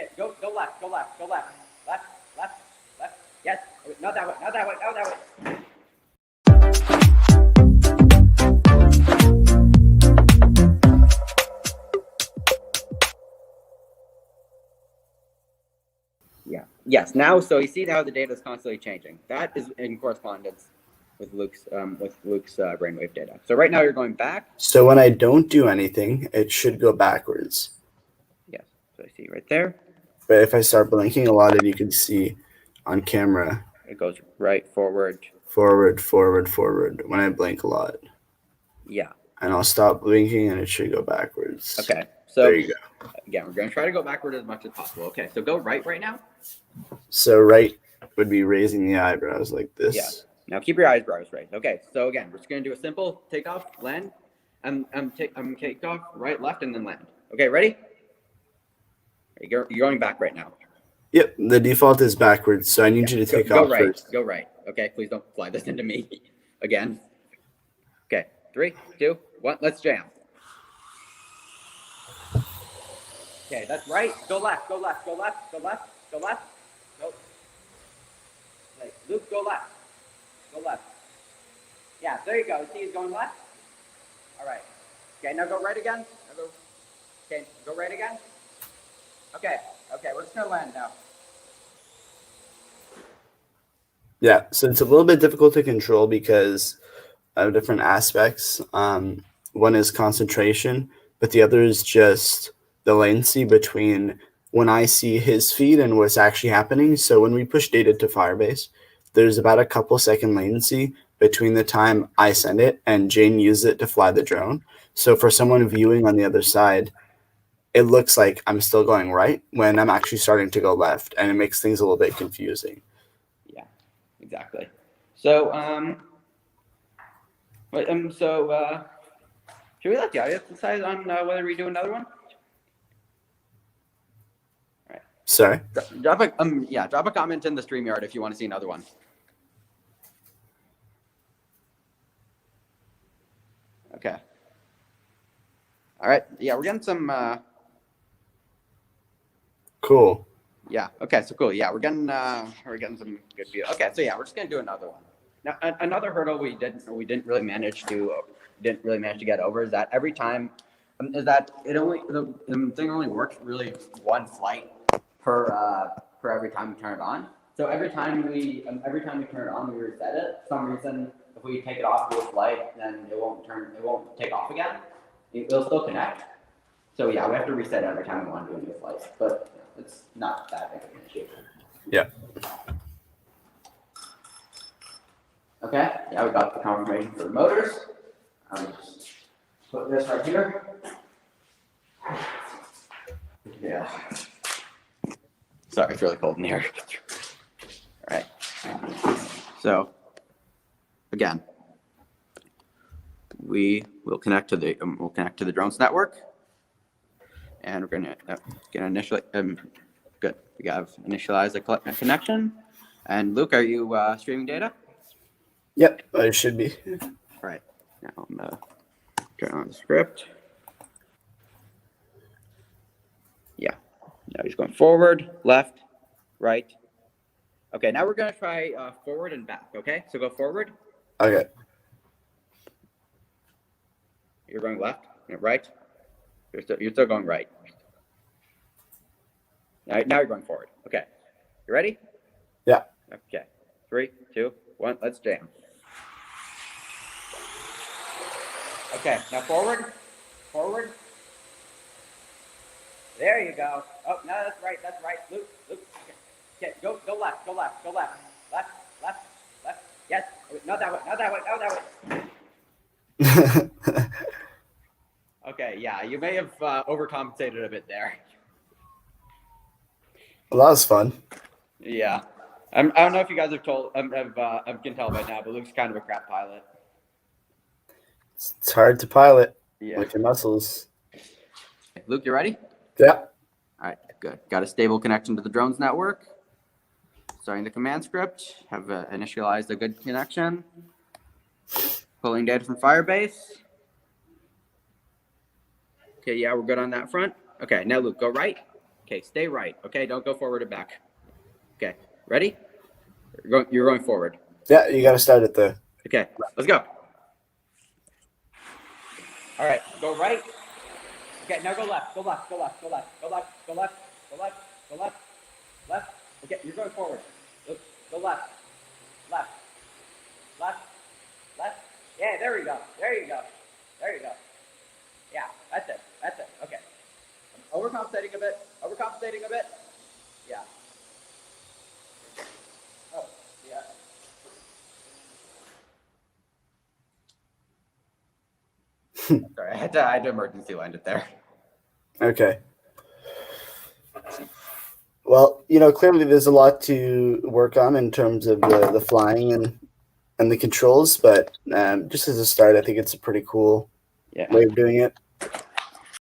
Okay, go left, left, left. Yes, not that way, not that way, not that way. Yeah. Yes. Now, so you see how the data is constantly changing. That is in correspondence with Luke's brainwave data. So right now you're going back. So when I don't do anything, it should go backwards. Yes. So I see right there. But if I start blinking a lot, you can see on camera. It goes right, forward. Forward, forward, forward when I blink a lot. Yeah. And I'll stop blinking and it should go backwards. Okay. So there you go. Again, we're going to try to go backward as much as possible. Okay. So go right now. So right would be raising the eyebrows like this. Yeah. Now keep your eyebrows raised. Okay. So again, we're just going to do a simple takeoff, land, take off, right, left, and then land. Okay. Ready? You're going back right now. Yep. The default is backwards. So I need you to take off right, first. Go right. Okay. Please don't fly this into me again. Okay. 3, 2, 1. Let's jam. Okay, that's right. Go left, go left, go left, go left, go left. Go. Right. Luke, go left. Go left. Yeah, there you go. See, he's going left. All right. Okay, now go right again. Okay, go right again. Okay, we're just going to land now. Yeah, so it's a little bit difficult to control because of different aspects. One is concentration, but the other is just the latency between when I see his feed and what's actually happening. So when we push data to Firebase, there's about a couple second latency between the time I send it and Jane uses it to fly the drone. So for someone viewing on the other side, it looks like I'm still going right when I'm actually starting to go left, and it makes things a little bit confusing. Yeah, exactly. So, should we let the audience decide on whether we do another one? All right. Sorry. Drop a comment in the StreamYard if you want to see another one. Okay. All right. Yeah, we're getting some. Cool. Yeah. Okay. So cool. Yeah, we're getting some good view. Okay. So yeah, we're just gonna do another one. Now, another hurdle we didn't really manage to get over is that every time the thing only works really one flight per every time we turn it on. So every time we turn it on, we reset it. For some reason, if we take it off to a flight, then it won't take off again. It'll still connect. So yeah, we have to reset every time we want to do a new flight, but it's not that big of an issue. Yeah. Okay, yeah, we got the confirmation for the motors. Just put this right here. Yeah. Sorry, it's really cold in here. All right. So, again, we will connect to the drones network, and we're gonna initially good. We have initialized a connection. And Luke, are you streaming data? Yep, it should be. All right. Now I'm gonna turn on the script. Yeah. Now he's going forward, left, right. Okay. Now we're gonna try forward and back. Okay. So go forward. Okay. You're going left, right. You're still going right. Now you're going forward. Okay. You ready? Yeah. Okay. 3, 2, 1. Let's jam. Okay. Now forward. Forward. There you go. Oh no, that's right. That's right. Luke. Okay. Go left. Go left. Go left. Left. Left. Left. Yes. Not that way. Not that way. Not that way. Okay, yeah, you may have overcompensated a bit there. Well, that was fun. Yeah, I don't know if you guys have can tell by now, but Luke's kind of a crap pilot. It's hard to pilot with your muscles. Luke, you ready? Yeah. All right, good. Got a stable connection to the drones network. Starting the command script. Have initialized a good connection. Pulling data from Firebase. Okay, yeah, we're good on that front. Okay, now Luke, go right. Okay, stay right. Okay, don't go forward and back. Okay, ready? You're going forward. Yeah, you got to start it there. Okay, let's go. All right, go right. Okay, now go left. Go left. Go left. Go left. Go left. Go left. Go left. Go left. Left. Okay, you're going forward. Go left. Left. Left. Left. Yeah, there we go. There you go. There you go. Yeah, that's it. That's it. Okay. I'm overcompensating a bit. Overcompensating a bit. Yeah. Oh, yeah. Sorry, I had to emergency land it there. Okay. Well, you know, clearly there's a lot to work on in terms of the flying and the controls, but just as a start, I think it's a pretty cool way of doing it.